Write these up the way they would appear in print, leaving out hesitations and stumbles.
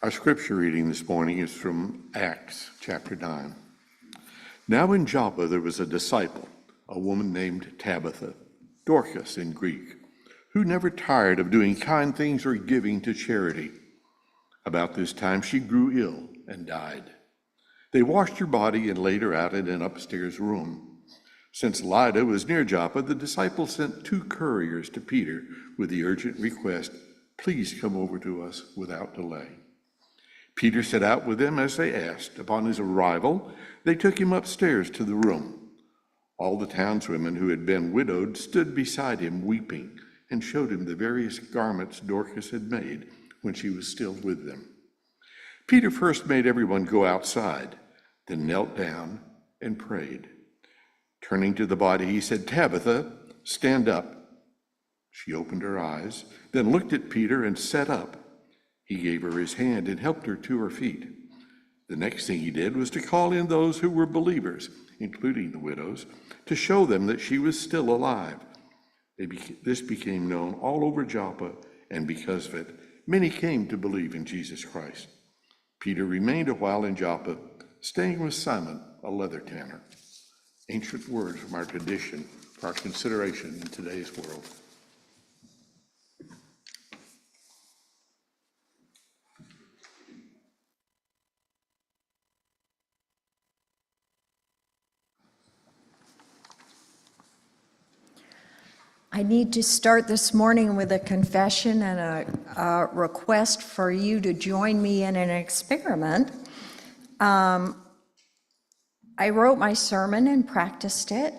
Our scripture reading this morning is from Acts chapter 9. Now in Joppa there was a disciple, a woman named Tabitha, Dorcas in Greek, who never tired of doing kind things or giving to charity. About this time she grew ill and died. They washed her body and laid her out in an upstairs room. Since Lydda was near Joppa, the disciples sent 2 couriers to Peter with the urgent request, "Please come over to us without delay." Peter set out with them as they asked. Upon his arrival, they took him upstairs to the room. All the townswomen who had been widowed stood beside him weeping and showed him the various garments Dorcas had made when she was still with them. Peter first made everyone go outside, then knelt down and prayed. Turning to the body, he said, "Tabitha, stand up." She opened her eyes, then looked at Peter and sat up. He gave her his hand and helped her to her feet. The next thing he did was to call in those who were believers, including the widows, to show them that she was still alive. This became known all over Joppa, and because of it, many came to believe in Jesus Christ. Peter remained a while in Joppa, staying with Simon, a leather tanner. Ancient words from our tradition for our consideration in today's world. I need to start this morning with a confession and a request for you to join me in an experiment. I wrote my sermon and practiced it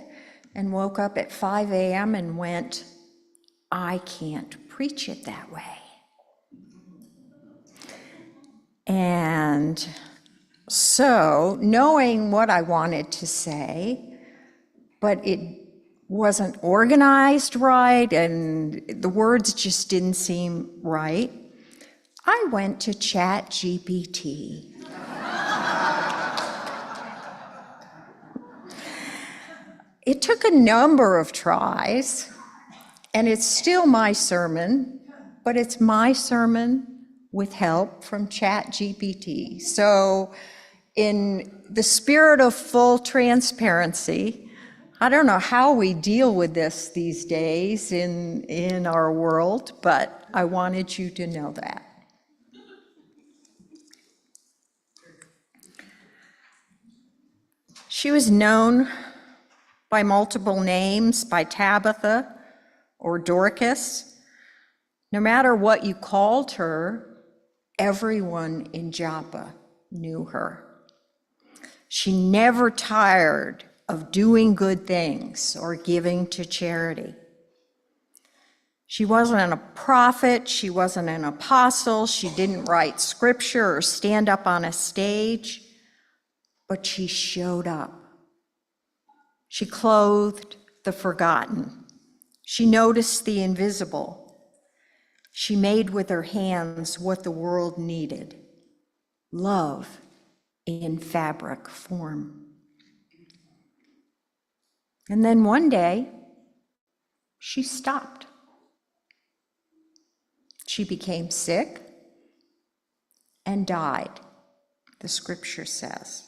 and woke up at 5 a.m. and went, I can't preach it that way. And so, knowing what I wanted to say, but it wasn't organized right and the words just didn't seem right, I went to ChatGPT. It took a number of tries, and it's still my sermon, but it's my sermon with help from ChatGPT. So in the spirit of full transparency, I don't know how we deal with this these days in our world, but I wanted you to know that. She was known by multiple names, by Tabitha or Dorcas. No matter what you called her, everyone in Joppa knew her. She never tired of doing good things or giving to charity. She wasn't a prophet, she wasn't an apostle, she didn't write scripture or stand up on a stage, but she showed up. She clothed the forgotten. She noticed the invisible. She made with her hands what the world needed, love in fabric form. And then one day, she stopped. She became sick and died, the scripture says.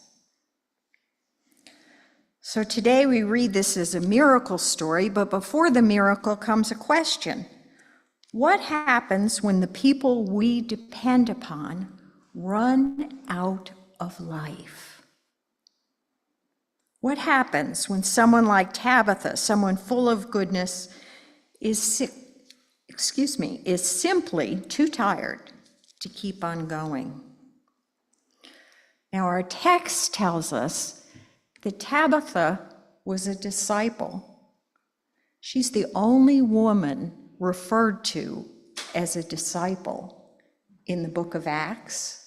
So today we read this as a miracle story, but before the miracle comes a question. What happens when the people we depend upon run out of life? What happens when someone like Tabitha, someone full of goodness, is simply too tired to keep on going? Now, our text tells us that Tabitha was a disciple. She's the only woman referred to as a disciple in the book of Acts.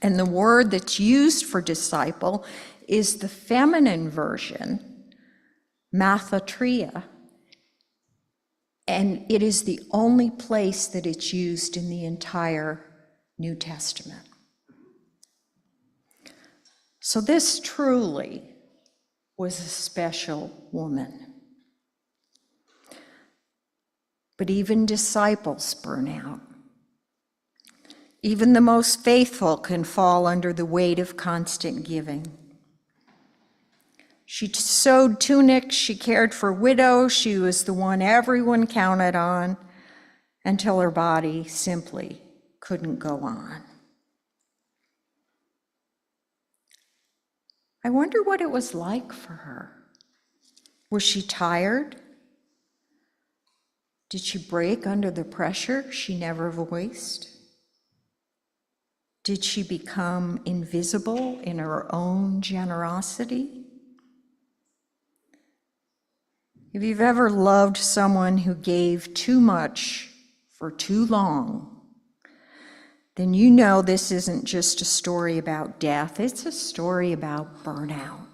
And the word that's used for disciple is the feminine version, mathatria, and it is the only place that it's used in the entire New Testament. So this truly was a special woman. But even disciples burn out. Even the most faithful can fall under the weight of constant giving. She sewed tunics, she cared for widows, she was the one everyone counted on until her body simply couldn't go on. I wonder what it was like for her. Was she tired? Did she break under the pressure she never voiced? Did she become invisible in her own generosity? If you've ever loved someone who gave too much for too long, then you know this isn't just a story about death, it's a story about burnout.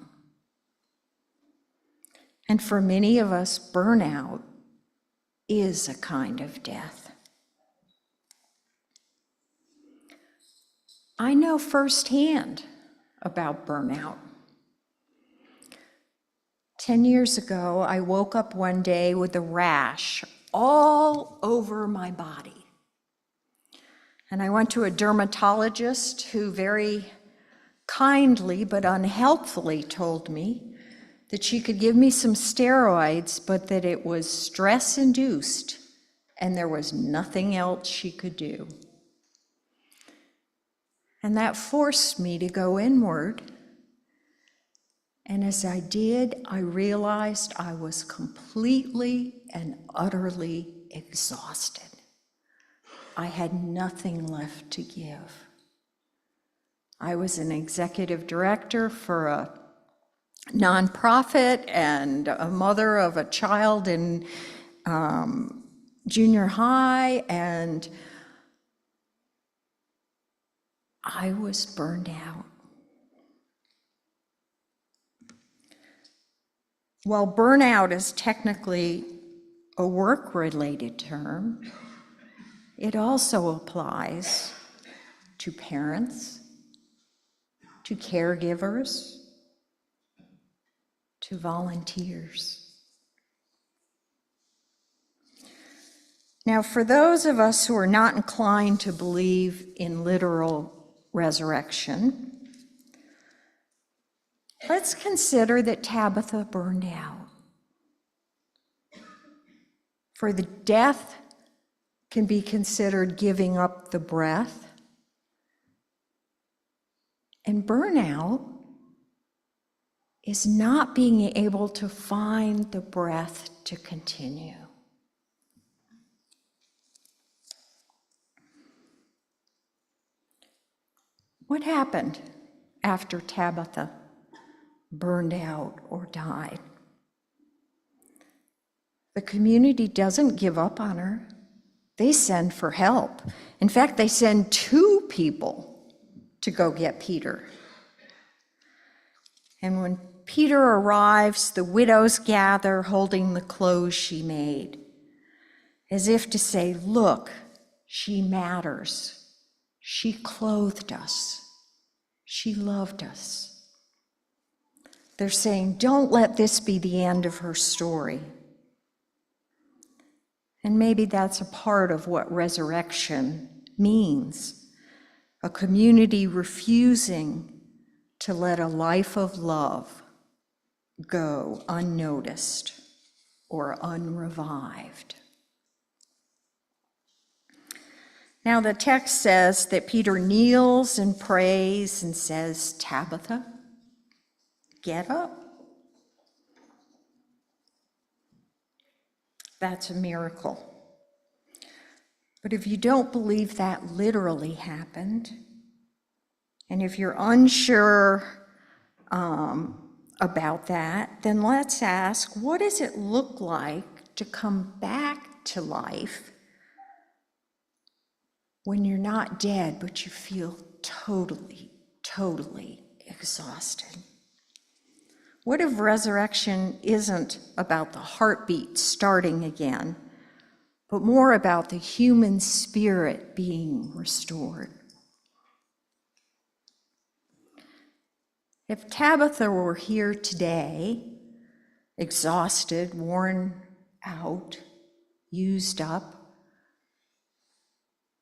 And for many of us, burnout is a kind of death. I know firsthand about burnout. 10 years ago, I woke up one day with a rash all over my body. And I went to a dermatologist who very kindly but unhelpfully told me that she could give me some steroids, but that it was stress-induced and there was nothing else she could do. And that forced me to go inward. And as I did, I realized I was completely and utterly exhausted. I had nothing left to give. I was an executive director for a nonprofit and a mother of a child in junior high, and I was burned out. While burnout is technically a work-related term, it also applies to parents, to caregivers, to volunteers. Now, for those of us who are not inclined to believe in literal resurrection, let's consider that Tabitha burned out. For the death can be considered giving up the breath, and burnout is not being able to find the breath to continue. What happened after Tabitha burned out or died? The community doesn't give up on her. They send for help. In fact, they send 2 people to go get Peter. And when Peter arrives, the widows gather holding the clothes she made, as if to say, look, she matters. She clothed us. She loved us. They're saying, don't let this be the end of her story. And maybe that's a part of what resurrection means. A community refusing to let a life of love go unnoticed or unrevived. Now the text says that Peter kneels and prays and says, Tabitha, get up. That's a miracle. But if you don't believe that literally happened, and if you're unsure about that, then let's ask, what does it look like to come back to life when you're not dead, but you feel totally, totally exhausted? What if resurrection isn't about the heartbeat starting again, but more about the human spirit being restored? If Tabitha were here today, exhausted, worn out, used up,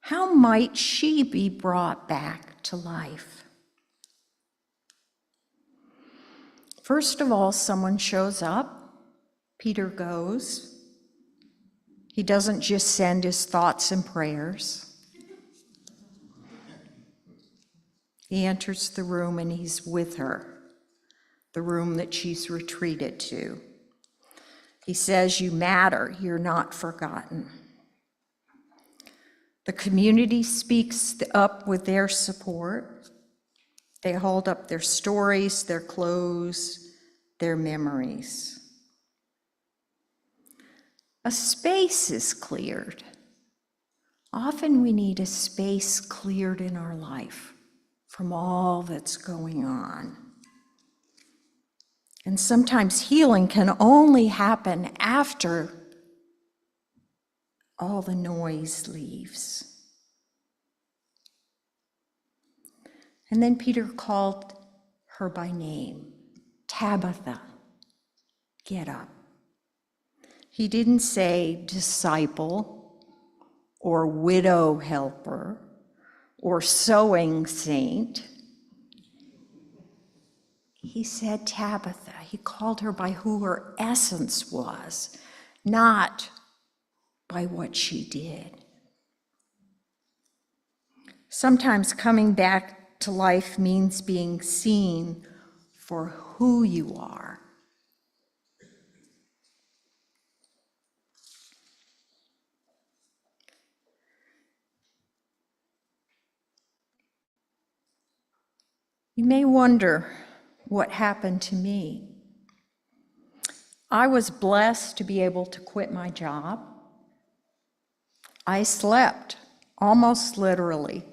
how might she be brought back to life? First of all, someone shows up. Peter goes. He doesn't just send his thoughts and prayers. He enters the room and he's with her, the room that she's retreated to. He says, "You matter, you're not forgotten." The community speaks up with their support. They hold up their stories, their clothes, their memories. A space is cleared. Often we need a space cleared in our life from all that's going on. And sometimes healing can only happen after all the noise leaves. And then Peter called her by name, Tabitha, get up. He didn't say disciple or widow helper or sewing saint. He said Tabitha. He called her by who her essence was, not by what she did. Sometimes coming back to life means being seen for who you are. You may wonder what happened to me. I was blessed to be able to quit my job. I slept, almost literally,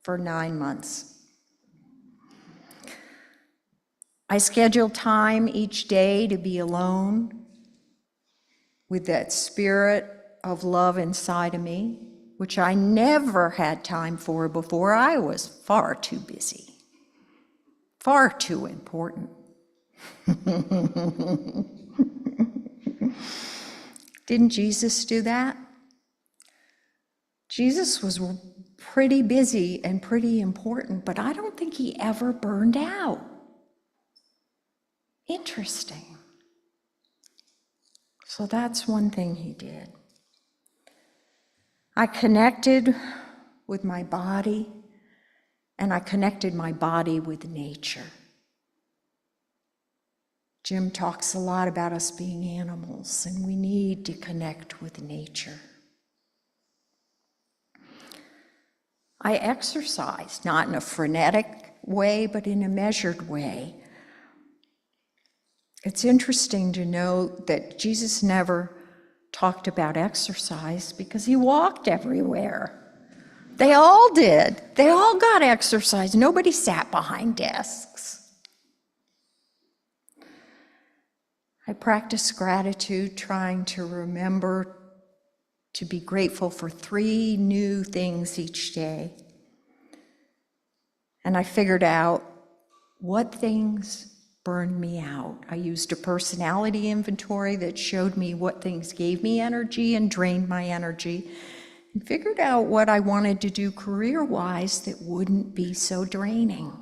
for 9 months. I scheduled time each day to be alone with that spirit of love inside of me, which I never had time for before. I was far too busy, far too important. Didn't Jesus do that? Jesus was pretty busy and pretty important, but I don't think he ever burned out. Interesting. So that's one thing he did. I connected with my body, and I connected my body with nature. Jim talks a lot about us being animals, and we need to connect with nature. I exercise, not in a frenetic way, but in a measured way. It's interesting to note that Jesus never talked about exercise because he walked everywhere. They all did. They all got exercise. Nobody sat behind desks. I practice gratitude, trying to remember to be grateful for 3 new things each day. And I figured out what things burned me out. I used a personality inventory that showed me what things gave me energy and drained my energy, and figured out what I wanted to do career-wise that wouldn't be so draining.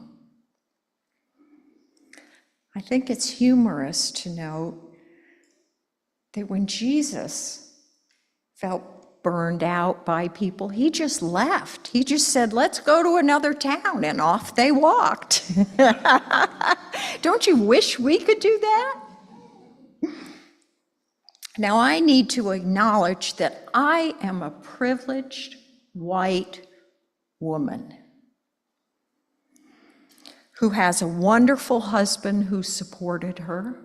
I think it's humorous to note that when Jesus felt burned out by people, he just left. He just said, "Let's go to another town," and off they walked. Don't you wish we could do that? Now, I need to acknowledge that I am a privileged white woman who has a wonderful husband who supported her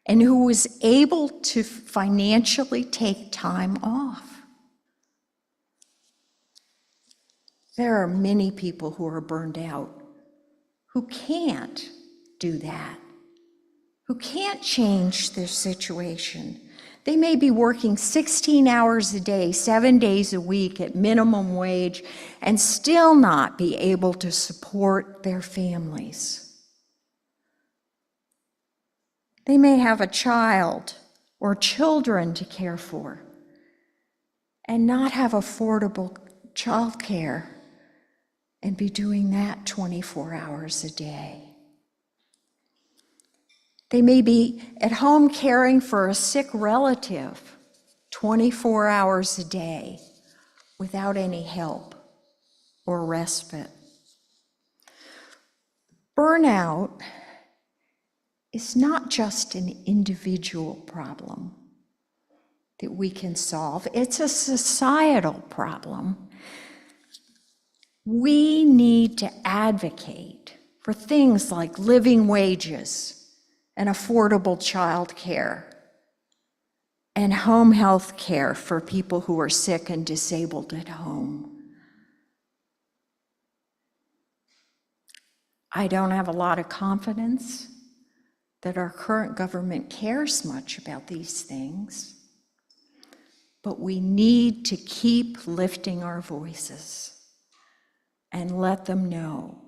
and who was able to financially take time off. There are many people who are burned out who can't do that, who can't change their situation. They may be working 16 hours a day, 7 days a week at minimum wage, and still not be able to support their families. They may have a child or children to care for and not have affordable childcare and be doing that 24 hours a day. They may be at home caring for a sick relative 24 hours a day without any help or respite. Burnout is not just an individual problem that we can solve, it's a societal problem. We need to advocate for things like living wages and affordable child care and home health care for people who are sick and disabled at home. I don't have a lot of confidence that our current government cares much about these things, but we need to keep lifting our voices and let them know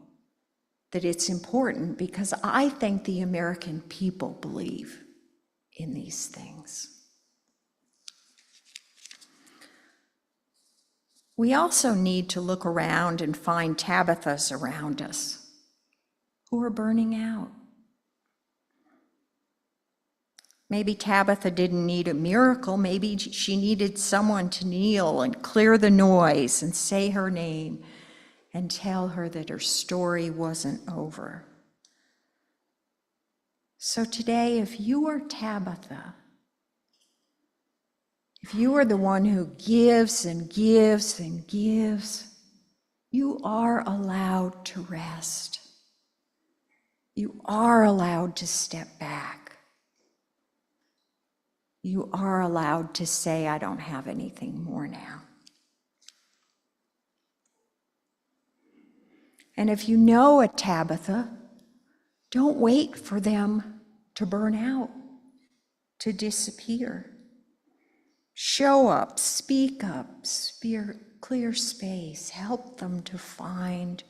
that it's important, because I think the American people believe in these things. We also need to look around and find Tabithas around us who are burning out. Maybe Tabitha didn't need a miracle. Maybe she needed someone to kneel and clear the noise and say her name and tell her that her story wasn't over. So today, if you are Tabitha, if you are the one who gives and gives and gives, you are allowed to rest. You are allowed to step back. You are allowed to say, I don't have anything more now. And if you know a Tabitha, don't wait for them to burn out, to disappear. Show up, speak up, clear space, help them to find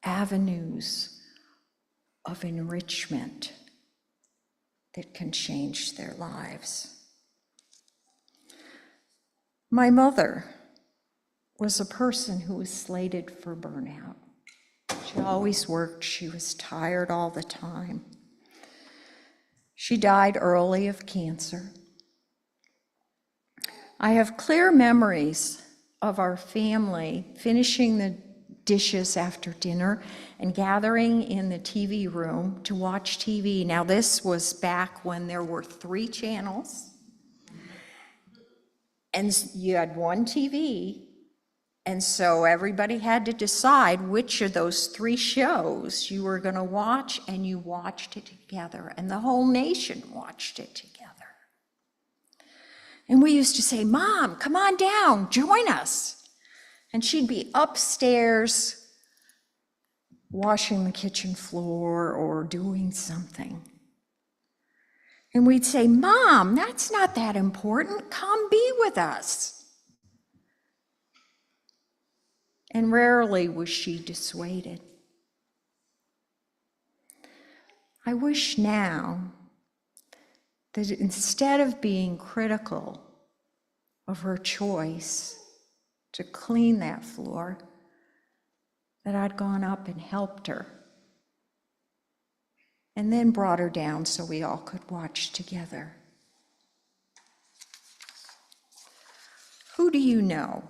avenues of enrichment that can change their lives. My mother was a person who was slated for burnout. She always worked, she was tired all the time. She died early of cancer. I have clear memories of our family finishing the dishes after dinner and gathering in the TV room to watch TV. Now, this was back when there were 3 channels, and you had one TV, and so everybody had to decide which of those 3 shows you were going to watch, and you watched it together, and the whole nation watched it together. And we used to say, Mom, come on down, join us. And she'd be upstairs washing the kitchen floor or doing something. And we'd say, Mom, that's not that important. Come be with us. And rarely was she dissuaded. I wish now that instead of being critical of her choice to clean that floor, that I'd gone up and helped her and then brought her down so we all could watch together. Who do you know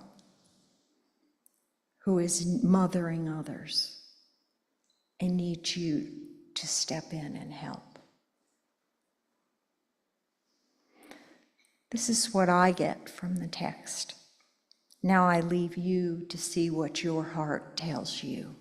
who is mothering others and needs you to step in and help? This is what I get from the text. Now I leave you to see what your heart tells you.